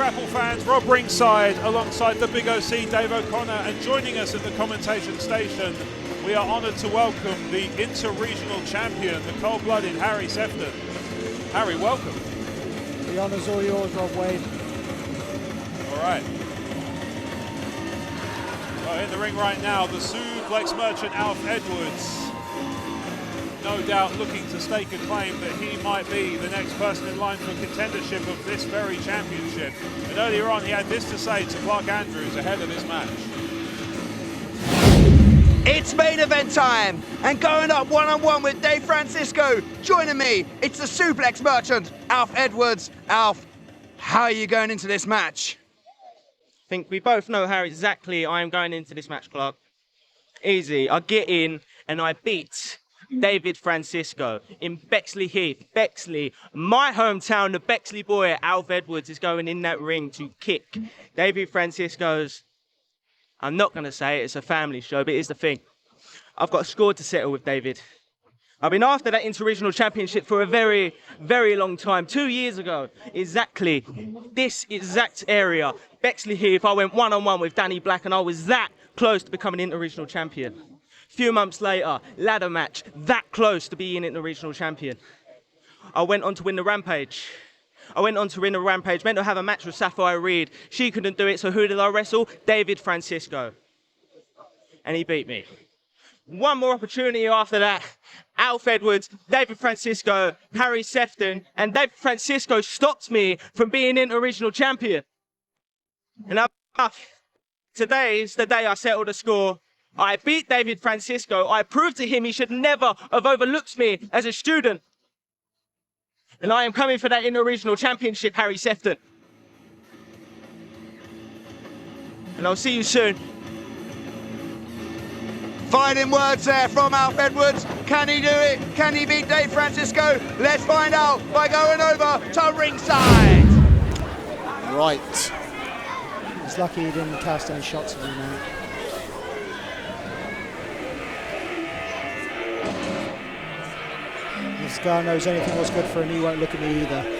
Grapple fans, Rob Ringside alongside the Big OC Dave O'Connor, and joining us at the commentation station, we are honoured to welcome the inter-regional champion, the cold-blooded Harry Sefton. Harry, welcome. The honour's all yours, Rob Wade. All right. Well, in the ring right now, the suplex merchant Alf Edwards. No doubt looking to stake a claim that he might be the next person in line for contendership of this very championship. And earlier on, he had this to say to Clark Andrews ahead of this match. It's main event time, and going up one-on-one with Dave Francisco. Joining me, it's the suplex merchant, Alf Edwards. Alf, how are you going into this match? I think we both know how exactly I am going into this match, Clark. Easy. I get in and I beat David Francisco in Bexleyheath. Bexley, my hometown, the Bexley boy, Alf Edwards, is going in that ring to kick David Francisco's, I'm not going to say it's a family show, but it's the thing. I've got a score to settle with David. I've been after that inter-regional championship for a very, very long time. 2 years ago, exactly, this exact area, Bexleyheath, I went one-on-one with Danny Black, and I was that close to becoming inter-regional champion. Few months later, ladder match, that close to being inter-regional champion. I went on to win the Rampage. Meant to have a match with Sapphire Reed. She couldn't do it, so who did I wrestle? David Francisco. And he beat me. One more opportunity after that. Alf Edwards, David Francisco, Harry Sefton, and David Francisco stopped me from being inter-regional champion. And today is the day I settled the score. I beat David Francisco. I proved to him he should never have overlooked me as a student. And I am coming for that inter-regional championship, Harry Sefton. And I'll see you soon. Fighting words there from Alf Edwards. Can he do it? Can he beat Dave Francisco? Let's find out by going over to ringside. Right. He's lucky he didn't cast any shots at me now. This guy knows anything what's good for him, he won't look at me either.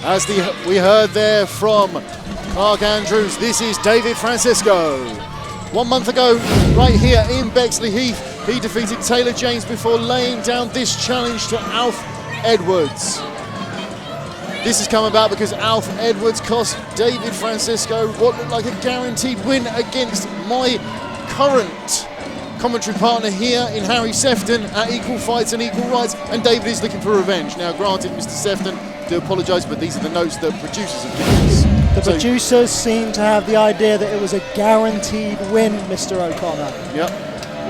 As we heard there from Clark Andrews, this is David Francisco. 1 month ago, right here in Bexleyheath, he defeated Taylor James before laying down this challenge to Alf Edwards. This has come about because Alf Edwards cost David Francisco what looked like a guaranteed win against my current commentary partner here in Harry Sefton at Equal Fights and Equal Rights, and David is looking for revenge. Now granted, Mr. Sefton, I do apologise, but these are the notes that producers have given us. The producers seem to have the idea that it was a guaranteed win, Mr. O'Connor. Yep.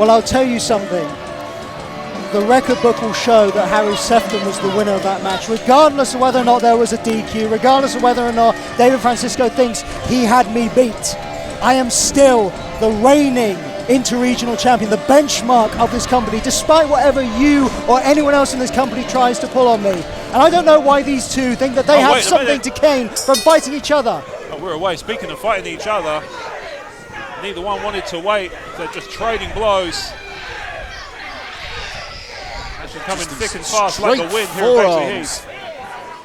Well, I'll tell you something. The record book will show that Harry Sefton was the winner of that match, regardless of whether or not there was a DQ, regardless of whether or not David Francisco thinks he had me beat. I am still the reigning inter-regional champion, the benchmark of this company, despite whatever you or anyone else in this company tries to pull on me. And I don't know why these two think that they have something to gain from fighting each other. Oh, we're away. Speaking of fighting each other, neither one wanted to wait. They're just trading blows. Actually coming thick and fast like the wind here at Bexleyheath.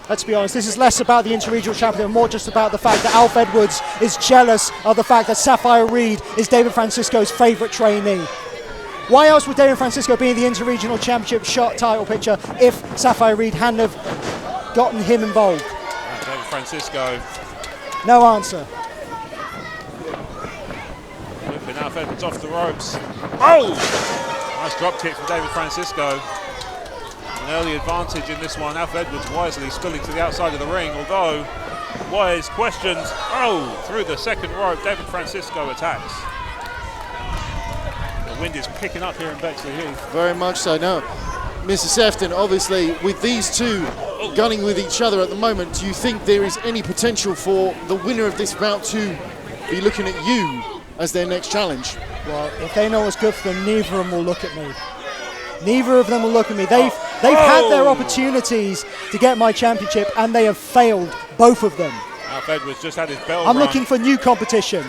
Let's be honest, this is less about the inter-regional champion, more just about the fact that Alf Edwards is jealous of the fact that Sapphire Reed is David Francisco's favourite trainee. Why else would David Francisco be in the inter-regional championship shot title picture if Sapphire Reed hadn't have gotten him involved? David Francisco. No answer. Whipping Alf Edwards off the ropes. Oh! Nice drop kick from David Francisco. An early advantage in this one. Alf Edwards wisely spilling to the outside of the ring, although Wise questions. Oh! Through the second rope, David Francisco attacks. The wind is picking up here in Bexleyheath. Very much so. Now, Mr. Sefton, obviously, with these two gunning with each other at the moment. Do you think there is any potential for the winner of this bout to be looking at you as their next challenge? Well, if they know what's good for them, neither of them will look at me. Neither of them will look at me. They've had their opportunities to get my championship, and they have failed, both of them. Alf Edwards just had his bell I'm rung. looking for new competition.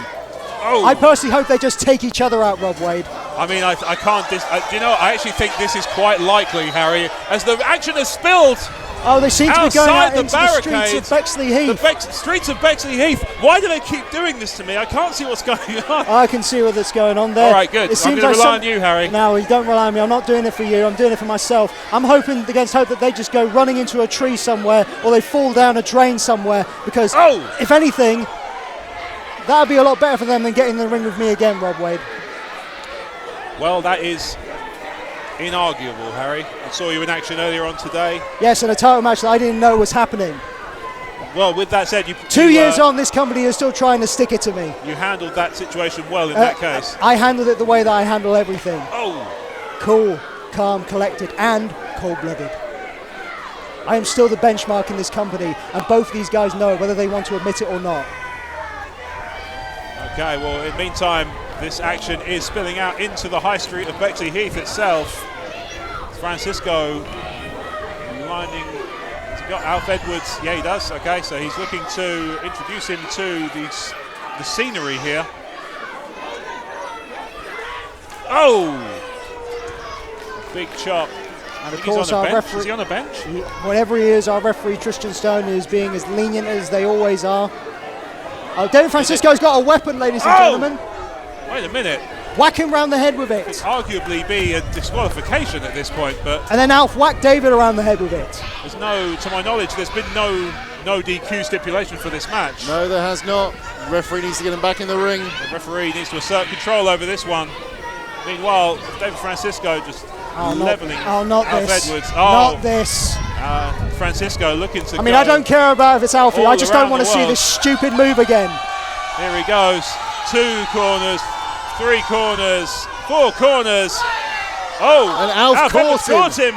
Oh. I personally hope they just take each other out, Rob Wade. I mean, I can't. Do you know? I actually think this is quite likely, Harry, as the action has spilled. Oh, they seem to be going out Outside the into the streets of Bexleyheath. The streets of Bexleyheath. Why do they keep doing this to me? I can't see what's going on. I can see what's going on there. All right, good. I'm going to rely on you, Harry. No, you don't rely on me. I'm not doing it for you. I'm doing it for myself. I'm hoping against hope that they just go running into a tree somewhere, or they fall down a drain somewhere, because if anything, that would be a lot better for them than getting in the ring with me again, Rob Wade. Well, that is inarguable, Harry. I saw you in action earlier on today. Yes, in a title match that I didn't know was happening. Well, with that said, Two years on, this company is still trying to stick it to me. You handled that situation well in that case. I handled it the way that I handle everything. Oh. Cool, calm, collected, and cold-blooded. I am still the benchmark in this company, and both these guys know it, whether they want to admit it or not. Okay, well, in the meantime, this action is spilling out into the high street of Bexleyheath itself. Francisco lining. Has he got Alf Edwards? Yeah, he does. Okay, so he's looking to introduce him to the scenery here. Oh! A big chop. And of course, our referee. Is he on a bench? Whatever he is, our referee Tristan Stone is being as lenient as they always are. Oh, David Francisco's got a weapon, ladies and gentlemen. Wait a minute. Whack him round the head with it. Could arguably be a disqualification at this point, but and then Alf whacked David around the head with it. There's no, to my knowledge, there's been no DQ stipulation for this match. No, there has not. The referee needs to get him back in the ring. The referee needs to assert control over this one. Meanwhile, David Francisco just leveling not Alf this. Edwards. Not this. Francisco looking to I mean, I don't care about if it's Alfie. I just don't want to see world. this stupid move again. Here he goes. 2 corners, 3 corners, 4 corners. Oh, and Alf caught him.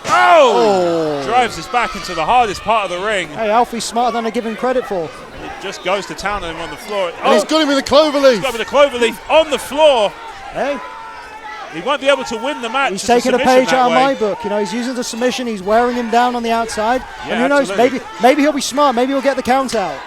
Oh! Drives us back into the hardest part of the ring. Hey, Alfie's smarter than I give him credit for. He just goes to town on him on the floor. And he's got him with a cloverleaf. He's got him with a cloverleaf on the floor. Hey. He won't be able to win the match. He's taking a page out of my book. You know, he's using the submission. He's wearing him down on the outside. Yeah, and who knows? Maybe he'll be smart. Maybe he'll get the count out.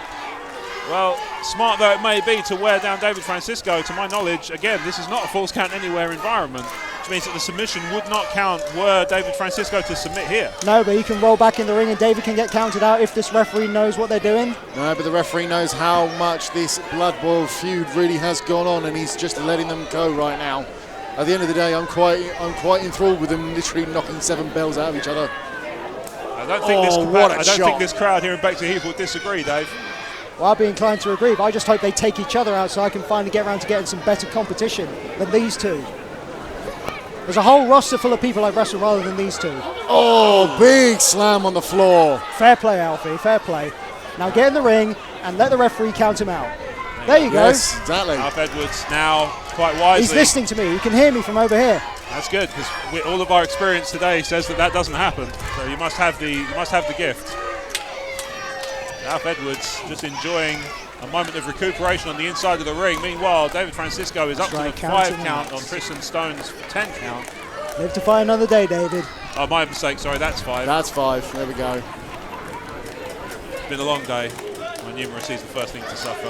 Well, smart though it may be to wear down David Francisco, to my knowledge, again, this is not a false count anywhere environment, which means that the submission would not count were David Francisco to submit here. No, but he can roll back in the ring and David can get counted out if this referee knows what they're doing. No, but the referee knows how much this blood-boiled feud really has gone on, and he's just letting them go right now. At the end of the day, I'm quite enthralled with them literally knocking 7 bells out of each other. I don't think this crowd here in Bexleyheath will disagree, Dave. Well, I'd be inclined to agree, but I just hope they take each other out so I can finally get around to getting some better competition than these two. There's a whole roster full of people I've wrestled rather than these two. Oh, big slam on the floor. Fair play, Alfie, fair play. Now get in the ring and let the referee count him out. There you go. Yes, exactly. Alf Edwards now, quite wisely. He's listening to me. He can hear me from over here. That's good, because all of our experience today says that doesn't happen. So you must have the gift. Alf Edwards just enjoying a moment of recuperation on the inside of the ring. Meanwhile, David Francisco is up to the 5 count on Tristan Stone's 10 count. Live to fight another day, David. Oh, my mistake. Sorry, that's 5. That's 5. There we go. It's been a long day. My numeracy is the first thing to suffer.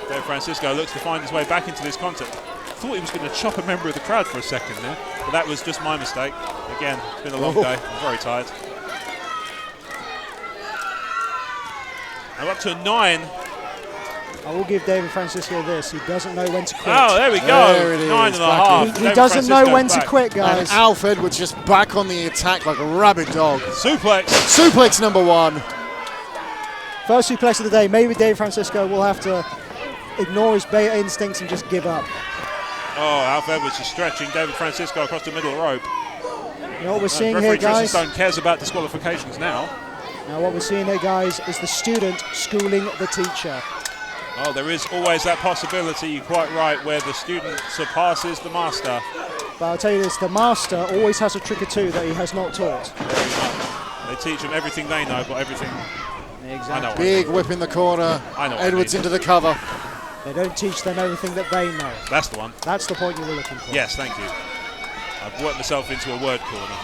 David Francisco looks to find his way back into this contest. Thought he was going to chop a member of the crowd for a second there, but that was just my mistake. Again, it's been a long day. I'm very tired. I'm up to a 9. I will give David Francisco this. He doesn't know when to quit. Oh, there we go. There it is. 9.5. He doesn't know when to quit, guys. And Alf Edwards just back on the attack like a rabid dog. Suplex. Suplex number 1. First suplex of the day. Maybe David Francisco will have to ignore his beta instincts and just give up. Oh, Alf Edwards is stretching David Francisco across the middle rope. You know what we're seeing Referee here, guys? Tristan Stone cares about disqualifications now. Now what we're seeing here, guys, is the student schooling the teacher. Oh, there is always that possibility, you're quite right, where the student surpasses the master. But I'll tell you this, the master always has a trick or two that he has not taught. They teach them everything they know, but everything... Exactly. I know what Big whip in the corner. I know what Edwards I mean. into the cover. They don't teach them everything that they know. That's the one. That's the point you were looking for. Yes, thank you. I've worked myself into a word corner.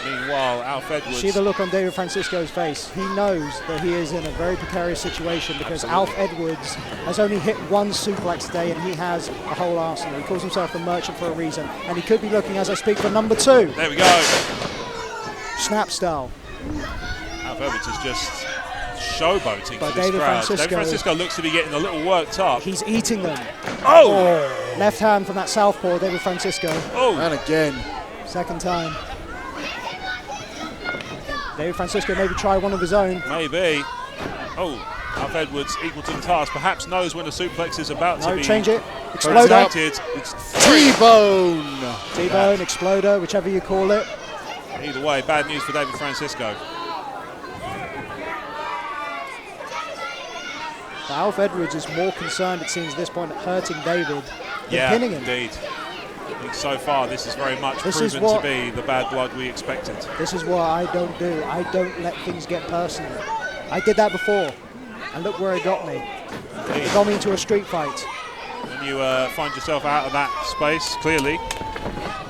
Meanwhile, Alf Edwards... See the look on David Francisco's face. He knows that he is in a very precarious situation because Absolutely. Alf Edwards has only hit one suplex today and he has a whole arsenal. He calls himself the merchant for a reason. And he could be looking, as I speak, for number 2. There we go. Snap style. Alf Edwards is just showboating But for this David crowd. Francisco- David Francisco looks to be getting a little worked up. He's eating them. Oh! Left hand from that southpaw, David Francisco. Oh! And again. Second time. David Francisco maybe try one of his own. Maybe. Oh, Alf Edwards equal to the task. Perhaps knows when a suplex is about to No, be change it. Exploder. presented. T-bone. T-bone, exploder, whichever you call it. Either way, bad news for David Francisco. But Alf Edwards is more concerned, it seems, at this point, at hurting David than Yeah, pinning him. indeed. I think so far this is very much This is proven to what- be the bad blood we expected. This is what I don't do. I don't let things get personal. I did that before, and look where it got me. It got me into a street fight. When you find yourself out of that space, clearly,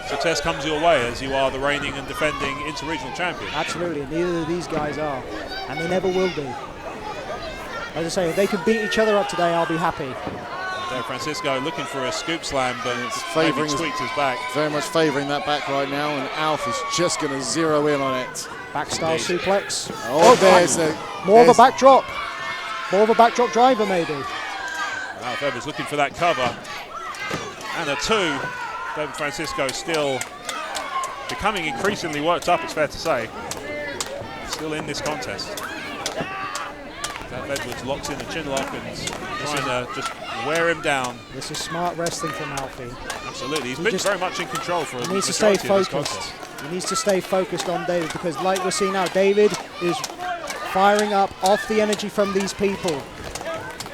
success comes your way as you are the reigning and defending inter-regional champion. Absolutely, and neither of these guys are, and they never will be. As I say, if they can beat each other up today, I'll be happy. Dave Francisco looking for a scoop slam, but maybe favouring his- tweaked his back. Very much favouring that back right now, and Alf is just going to zero in on it. Back style Indeed. suplex. Oh, there's a... More of a there's- backdrop. More of a backdrop driver, maybe. Alf Edwards looking for that cover. And a 2. David Francisco still becoming increasingly worked up, it's fair to say. Still in this contest. Alf Edwards locks in the chin lock and trying to just wear him down. This is smart wrestling from Alfie. Absolutely. He's He been just- very much in control for a He needs to stay majority of this focused. contest. He needs to stay focused on David because, like we're seeing now, David is firing up off the energy from these people.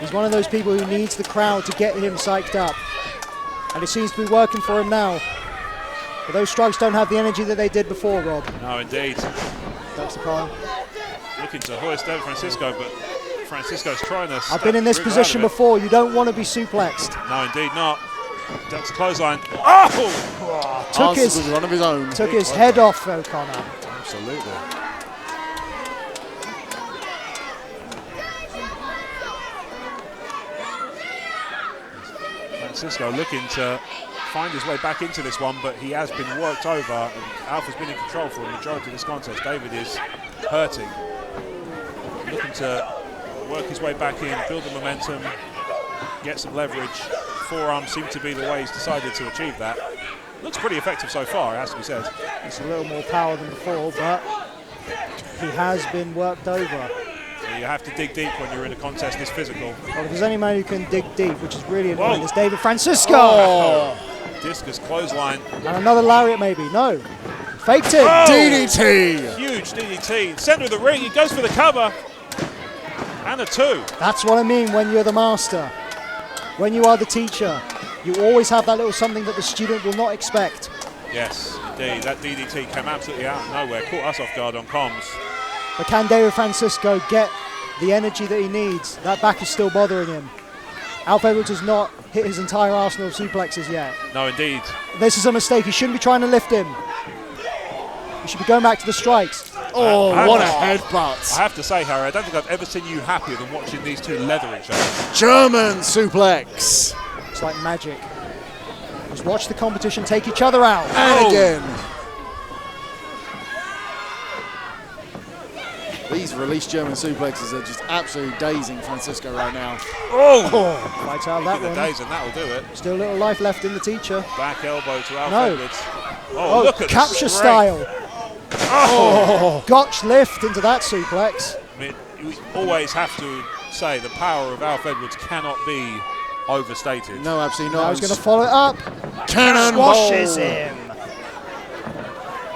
He's one of those people who needs the crowd to get him psyched up. And it seems to be working for him now. But those strikes don't have the energy that they did before, Rob. No, indeed. That's the problem. Looking to hoist David Francisco, but Francisco's trying to... I've been in this wriggle out position of it. before. You don't want to be suplexed. No, indeed not. Ducks clothesline. Oh! Took Answers his, with one of his own. took his head off, O'Connor. Absolutely. Francisco looking to find his way back into this one, but he has been worked over, and Alf has been in control for a majority of this contest. David is hurting. Looking to work his way back in, build the momentum, get some leverage. Forearms seem to be the way he's decided to achieve that. Looks pretty effective so far, it has to be said. It's a little more power than before, but he has been worked over. You have to dig deep when you're in a contest this physical. Well, if there's any man who can dig deep, which is really annoying, Whoa. it's David Francisco. Oh. Discus clothesline. And another lariat maybe. No. Faked it. Oh. DDT! Huge DDT. Center of the ring, he goes for the cover. And a 2. That's what I mean when you're the master. When you are the teacher, you always have that little something that the student will not expect. Yes, indeed. That DDT came absolutely out of nowhere. Caught us off guard on comms. But can David Francisco get the energy that he needs? That back is still bothering him. Alf Edwards has not hit his entire arsenal of suplexes yet. No, indeed. This is a mistake. He shouldn't be trying to lift him. He should be going back to the strikes. Oh, I what a have headbutt. I have to say, Harry, I don't think I've ever seen you happier than watching these two leather each other. German suplex. It's like magic. Just watch the competition take each other out. And Oh. again. These released German suplexes are just absolutely dazing Francisco right now. Oh! Fights out of that The one. days, and that'll do it. Still a little life left in the teacher. Back elbow to Alf No. Edwards. Oh, look at the capture strength. style. Oh! Gotch lift into that suplex. I mean, you always have to say the power of Alf Edwards cannot be overstated. No, absolutely Now not. he's going to follow it up. Cannonball. Squashes him.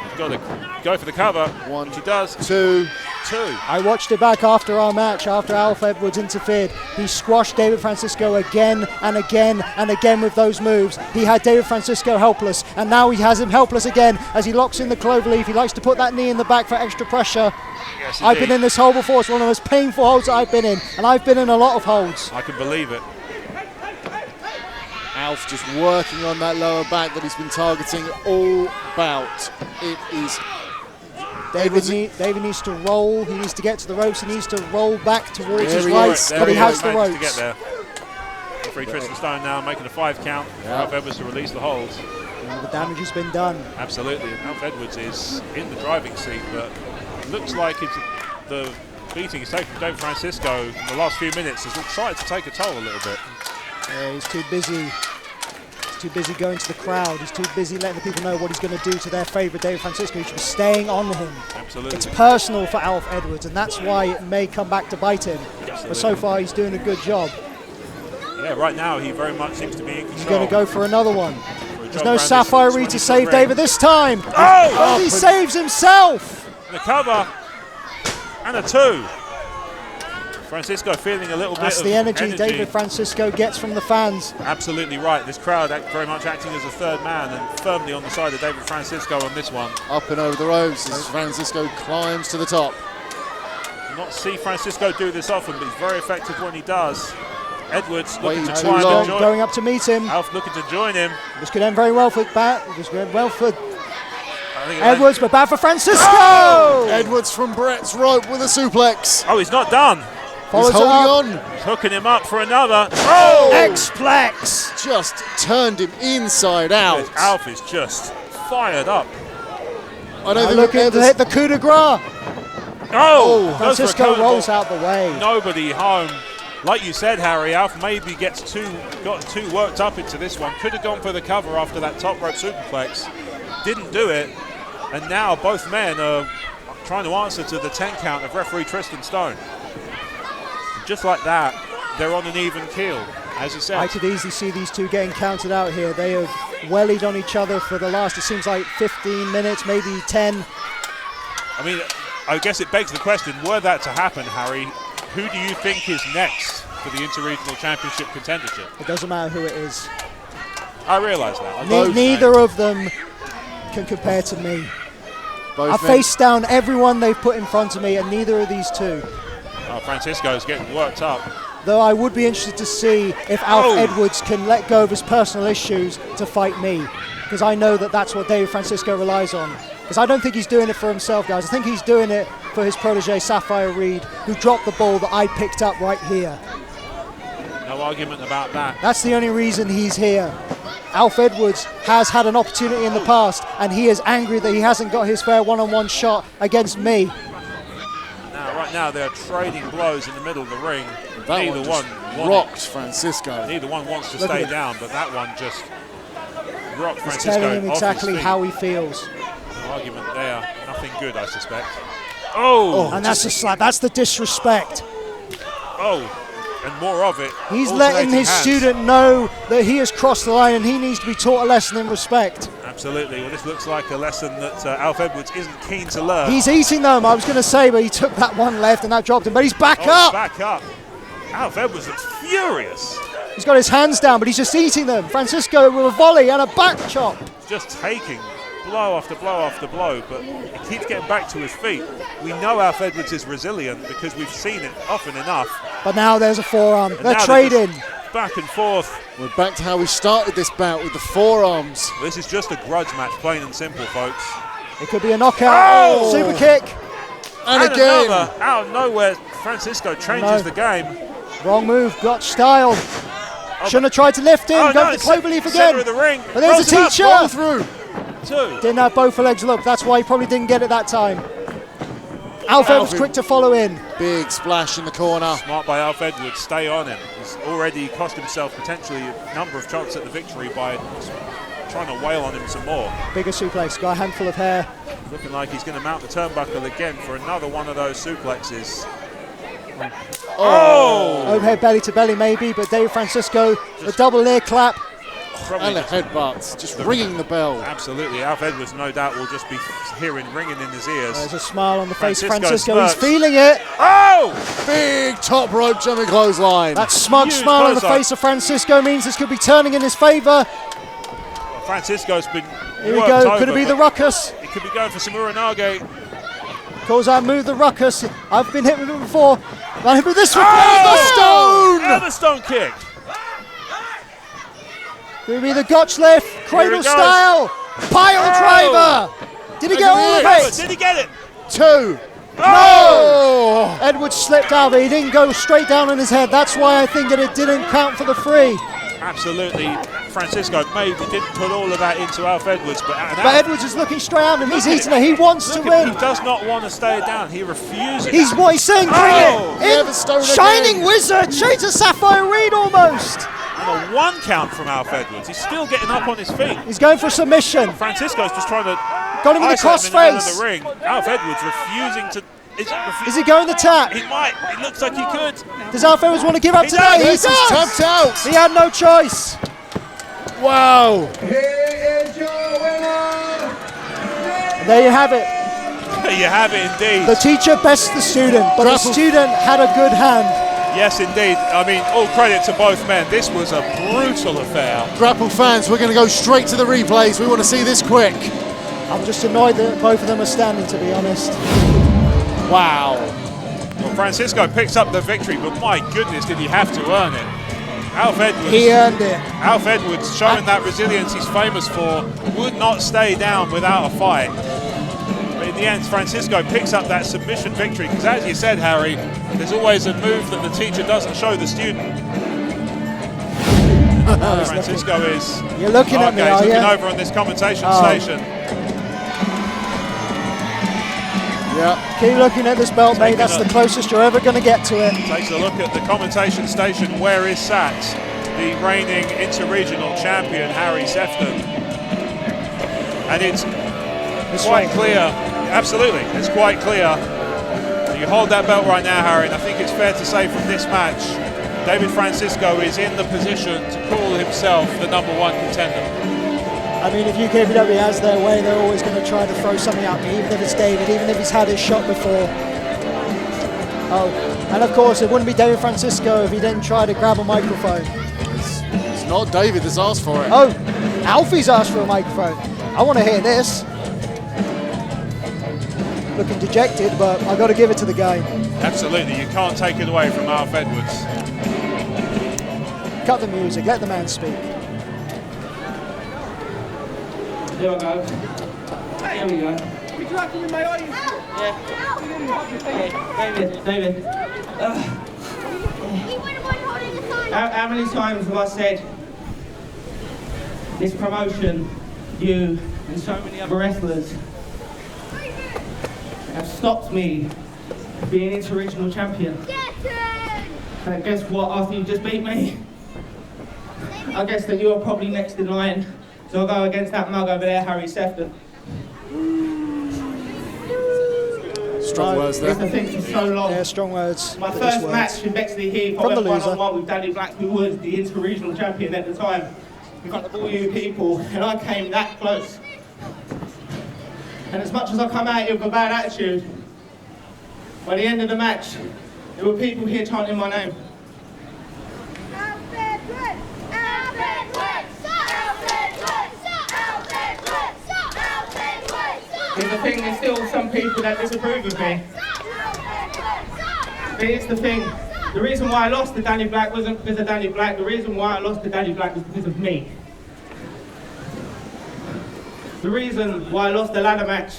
He's got to go for the cover. One, which he does. 2, two. I watched it back after our match, after Alf Edwards interfered. He squashed David Francisco again and again and again with those moves. He had David Francisco helpless, and now he has him helpless again as he locks in the cloverleaf. He likes to put that knee in the back for extra pressure. Yes, I've been in this hole before. It's one of the most painful holds that I've been in, and I've been in a lot of holds. I can believe it. Alf just working on that lower back that he's been targeting all bout. It is... David needs to roll. He needs to get to the ropes. He needs to roll back towards his There he rights, is. but he has the Managed to ropes. get there. Referee Tristan Stone now making a 5 count. Yeah. Alf Edwards to release the holds. Well, the damage has been done. Absolutely. And Alf Edwards is in the driving seat, but looks like the beating he's taken from David Francisco in the last few minutes has started to take a toll a little bit. He's too busy. He's too busy going to the crowd. He's too busy letting the people know what he's going to do to their favourite David Francisco. He should be staying on him. Absolutely. It's personal for Alf Edwards, and that's why it may come back to bite him. Absolutely. But so far, he's doing a good job. Yeah, right now he very much seems to be in control. He's going to go for another one. For a There's job no around Sapphire this Reed to 20-foot save ring. David this time. Oh! He saves himself. The cover. And a 2. Francisco feeling a little That's bit the of energy David Francisco gets from the fans. Absolutely right. This crowd very much acting as a third man and firmly on the side of David Francisco on this one. Up and over the ropes as Francisco climbs to the top. Not see Francisco do this often, but he's very effective when he does. Edwards looking Way to too try long. and join. Going up to meet him. Alf looking to join him. This could end very well for This could end well for I think Edwards, but bad for Francisco. Oh! Edwards from Brett's rope with a suplex. Oh, he's not done. He's Follows it holding up. on. He's hooking him up for another. Oh! X-Plex. Just turned him inside out. Alf is just fired up. I don't think Looking we've to ever hit the coup de grace. Oh! Goes for a Francisco coat rolls ball. out the way. Nobody home. Like you said, Harry, Alf maybe got too worked up into this one. Could have gone for the cover after that top rope superplex. Didn't do it. And now both men are trying to answer to the 10 count of referee Tristan Stone. Just like that, they're on an even keel, as you said. I could easily see these two getting counted out here. They have wellied on each other for the last, it seems like 15 minutes, maybe 10. I mean, I guess it begs the question, were that to happen, Harry, who do you think is next for the Interregional Championship contendership? It doesn't matter who it is. I realise that. Neither of them can compare to me. I faced down everyone they've put in front of me, and neither of these two. Oh, Francisco's getting worked up. Though I would be interested to see if Alf Edwards can let go of his personal issues to fight me, because I know that that's what David Francisco relies on. Because I don't think he's doing it for himself, guys. I think he's doing it for his protege, Sapphire Reed, who dropped the ball that I picked up right here. No argument about that. That's the only reason he's here. Alf Edwards has had an opportunity in the past, and he is angry that he hasn't got his fair one-on-one shot against me. Right now they're trading blows in the middle of the ring. That Neither one one rocked Francisco. Neither one wants to Look at stay it. down, but that one just rocked He's Francisco telling him off exactly his feet. how he feels. No argument there. Nothing good, I suspect. Oh! And that's a slap. That's the disrespect. Oh! And more of it. He's letting Alternating his hands. student know that he has crossed the line and he needs to be taught a lesson in respect. Absolutely. Well, this looks like a lesson that Alf Edwards isn't keen to learn. He's eating them, I was going to say, but he took that one left and that dropped him. But he's back up. Back up. Alf Edwards looks furious. He's got his hands down, but he's just eating them. Francisco with a volley and a back chop. Just taking blow after blow after blow, but he keeps getting back to his feet. We know Alf Edwards is resilient because we've seen it often enough. But now there's a forearm. And They're now trading. just back and forth. We're back to how we started this bout with the forearms. This is just a grudge match, plain and simple, folks. It could be a knockout. Oh! Super kick. And again. Another, out of nowhere, Francisco changes the game. Wrong move. Got style. Shouldn't have tried to lift him. Go for the cloverleaf again. Center of the ring. But there's a teacher. Roll through. Two. Didn't have both legs look. That's why he probably didn't get it that time. Alf Edwards quick to follow in. Big splash in the corner. Smart by Alf Edwards. Stay on him. He's already cost himself potentially a number of chances at the victory by trying to wail on him some more. Bigger suplex. Got a handful of hair. Looking like he's going to mount the turnbuckle again for another one of those suplexes. Overhead belly to belly maybe, but David Francisco, the double near clap. Probably And the just- headbutts, just ringing the bell. Absolutely. Alf Edwards, no doubt, will just be ringing in his ears. There's a smile on the face of Francisco Francisco. He's smirks. feeling it. Oh! Big top rope German clothesline. That smug Huge smile on the clothesline. face of Francisco means this could be turning in his favour. Francisco's been Here we worked go. over, Could it be the but ruckus? He could be going for some Uranage. Calls out move the ruckus. I've been hit with it before. I'll hit with this one. Oh! Stone! Everstone kick. Could it be the Gotch lift? Cradle goes. style. Pile driver. Did he get all of it? Did he get it? 2. No! Edwards slipped out, but he didn't go straight down on his head. That's why I think that it didn't count for the free. Absolutely. Francisco maybe didn't put all of that into Alf Edwards, but Edwards is looking straight at him. He's eating it. He wants to look at him. win. He does not want to stay down. He refuses. He's what he's saying. Bring Oh! it in. Everstone Shining again. Wizard. Shades of Sapphire Reed almost. And a 1 count from Alf Edwards. He's still getting up on his feet. He's going for a submission. Francisco's just trying to Got him with the isolate him in the middle crossface. of the ring. Alf Edwards refusing to. Is he going to tap? He might. It looks like he could. Does Alf Edwards want to give up He today? does. He This is does. tapped out. He had no choice. Wow. There you have it. You have it indeed. The teacher bests the student, but the Grapple. student had a good hand. Yes, indeed. I mean, all credit to both men. This was a brutal affair. Grapple fans, we're going to go straight to the replays. We want to see this quick. I'm just annoyed that both of them are standing, to be honest. Wow. Well, Francisco picks up the victory, but my goodness, did he have to earn it? Alf Edwards. He earned it. Alf Edwards, showing that resilience he's famous for, would not stay down without a fight. But in the end, Francisco picks up that submission victory, because as you said, Harry, there's always a move that the teacher doesn't show the student. Francisco is... You're looking at me, he's are looking you? over on this commentation Oh. station. Yeah. Keep looking at this belt, mate. Taking That's a- the closest you're ever going to get to it. Takes a look at the commentation station where is sat the reigning inter-regional champion, Harry Sefton. And it's quite clear, absolutely, it's quite clear. You hold that belt right now, Harry, and I think it's fair to say from this match, David Francisco is in the position to call himself the #1 contender. I mean, if UKPW has their way, they're always going to try to throw something at me, even if it's David, even if he's had his shot before. Oh, and of course, it wouldn't be David Francisco if he didn't try to grab a microphone. It's not David that's asked for it. Oh, Alfie's asked for a microphone. I want to hear this. Looking dejected, but I've got to give it to the guy. Absolutely, you can't take it away from Alf Edwards. Cut the music, let the man speak. Here I go. Here we go. David. How many times have I said this promotion, you and so many other wrestlers have stopped me being inter-regional champion? And guess what? After you just beat me, I guess that you're probably next in line. So I'll go against that mug over there, Harry Sefton. Strong words It's the there. thing for so long. Yeah, strong words. My British first words. match in Bexleyheath, I From the went loser. one-on-one with Danny Black, who was the inter-regional champion at the time, in front of all you people, and I came that close. And as much as I come out here with a bad attitude, by the end of the match, there were people here chanting my name. Here's the thing, there's still some people that disapprove of me. But here's the thing, the reason why I lost to Danny Black wasn't because of Danny Black, the reason why I lost to Danny Black was because of me. The reason why I lost the ladder match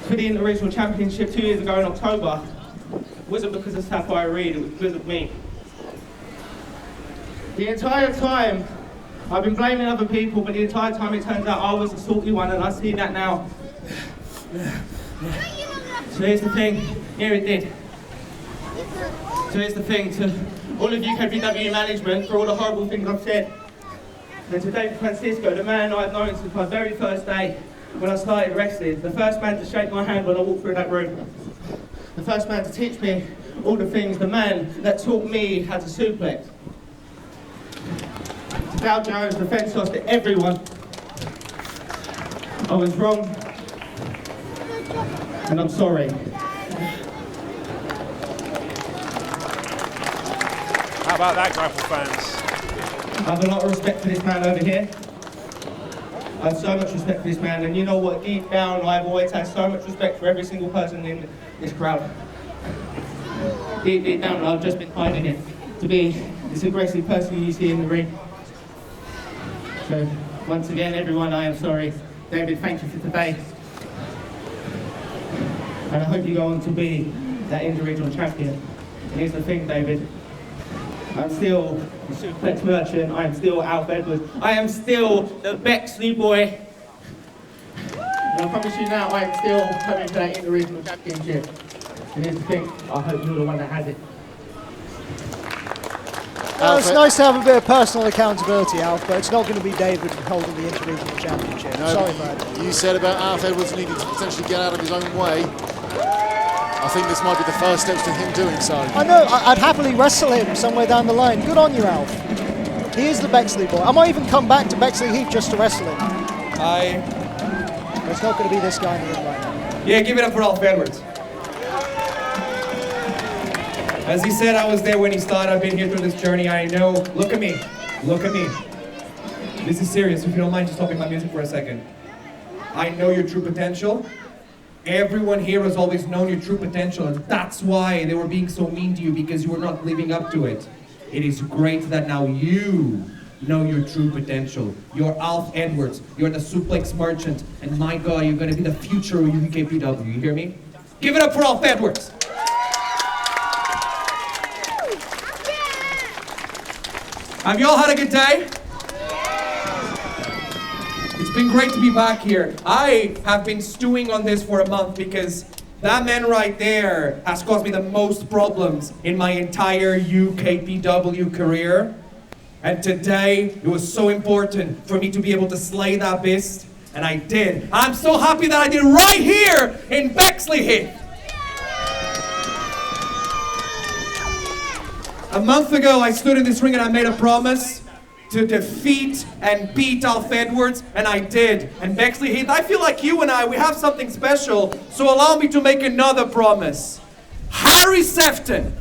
for the Inter-Regional Championship 2 years ago in October wasn't because of Sapphire Reed, it was because of me. The entire time, I've been blaming other people, but the entire time it turns out I was the salty one, and I see that now. So here's the thing, here it did. So here's the thing, to all of UKPW management, for all the horrible things I've said, and to David Francisco, the man I've known since my very first day when I started wrestling, the first man to shake my hand when I walked through that room, the first man to teach me all the things, the man that taught me how to suplex. To Jones, defense loss to everyone. I was wrong, and I'm sorry. How about that, grapple fans? I have a lot of respect for this man over here. I have so much respect for this man, and you know what, deep down, I've always had so much respect for every single person in this crowd. Deep down, I've just been hiding it to be this aggressive person you see in the ring. So, once again, everyone, I am sorry. David, thank you for today. And I hope you go on to be that individual champion. And here's the thing, David. I'm still the suplex merchant. I am still Alf Edwards. I am still the Bexley boy. And I promise you now, I am still coming to that interregional championship. And here's the thing, I hope you're the one that has it. Well, it's nice to have a bit of personal accountability, Alf, but it's not going to be David holding the interregional championship. No, sorry, man. You said about Alf Edwards needing to potentially get out of his own way. I think this might be the first steps to him doing so. I know, I'd happily wrestle him somewhere down the line. Good on you, Alf. He is the Bexley boy. I might even come back to Bexleyheath just to wrestle him. But it's not going to be this guy in the ring right now. Yeah, give it up for Alf Edwards. As he said, I was there when he started. I've been here through this journey. I know. Look at me. Look at me. This is serious. If you don't mind just stopping my music for a second. I know your true potential. Everyone here has always known your true potential, and that's why they were being so mean to you, because you were not living up to it. It is great that now you know your true potential. You're Alf Edwards. You're the suplex merchant, and my God, you're going to be the future of UKPW. You hear me? Give it up for Alf Edwards. Have you all had a good day? It's been great to be back here. I have been stewing on this for a month because that man right there has caused me the most problems in my entire UKPW career. And today, it was so important for me to be able to slay that beast, and I did. I'm so happy that I did right here in Bexleyheath. A month ago, I stood in this ring and I made a promise to defeat and beat Alf Edwards, and I did. And Bexleyheath, I feel like you and I, we have something special, so allow me to make another promise. Harry Sefton.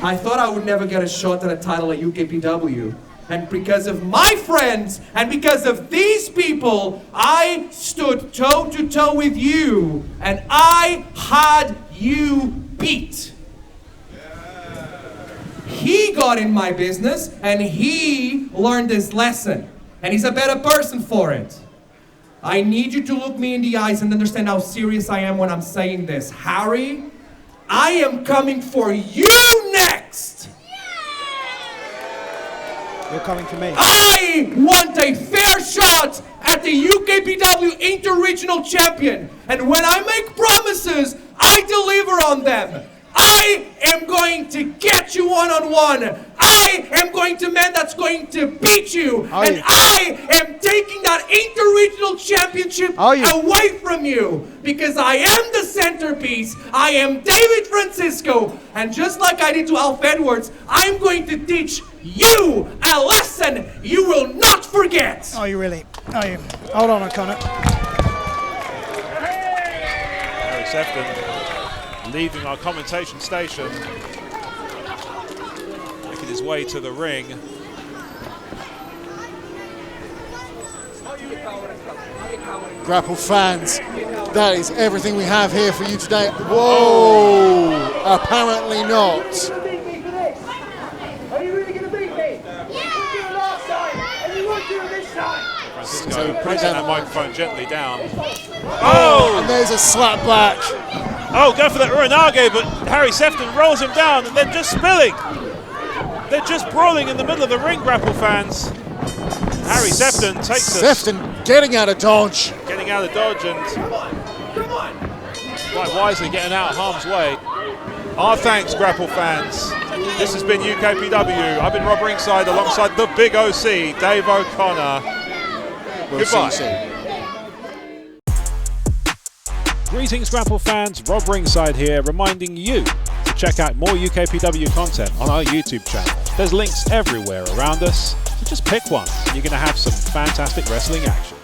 I thought I would never get a shot at a title at UKPW. And because of my friends, and because of these people, I stood toe to toe with you, and I had you beat. He got in my business, and he learned his lesson, and he's a better person for it. I need you to look me in the eyes and understand how serious I am when I'm saying this. Harry, I am coming for you next. You're coming for me. I want a fair shot at the UKPW Inter-Regional Champion, and when I make promises, I deliver on them. I am going to get you one-on-one. I am going to man that's going to beat you. And I am taking that Inter-Regional Championship away from you, because I am the centerpiece. I am David Francisco. And just like I did to Alf Edwards, I'm going to teach you a lesson you will not forget. Are you really? Are you? Hold on, O'Connor. Harry Sefton leaving our commentation station, making his way to the ring. Grapple fans, that is everything we have here for you today. Whoa! Apparently not. Are you really going to beat me? Yeah! You did it last time, and you won't do it this time. Francisco pressing that microphone gently down. Oh! And there's a slap back. Oh, go for that Uranage, but Harry Sefton rolls him down, and they're just spilling. They're just brawling in the middle of the ring, grapple fans. Harry Sefton takes us. Sefton getting out of dodge. Getting out of dodge and quite wisely getting out of harm's way. Our thanks, grapple fans. This has been UKPW. I've been Rob Ringside alongside the big OC, Dave O'Connor. We'll Goodbye. see you soon. Greetings, grapple fans. Rob Ringside here, reminding you to check out more UKPW content on our YouTube channel. There's links everywhere around us, so just pick one and you're going to have some fantastic wrestling action.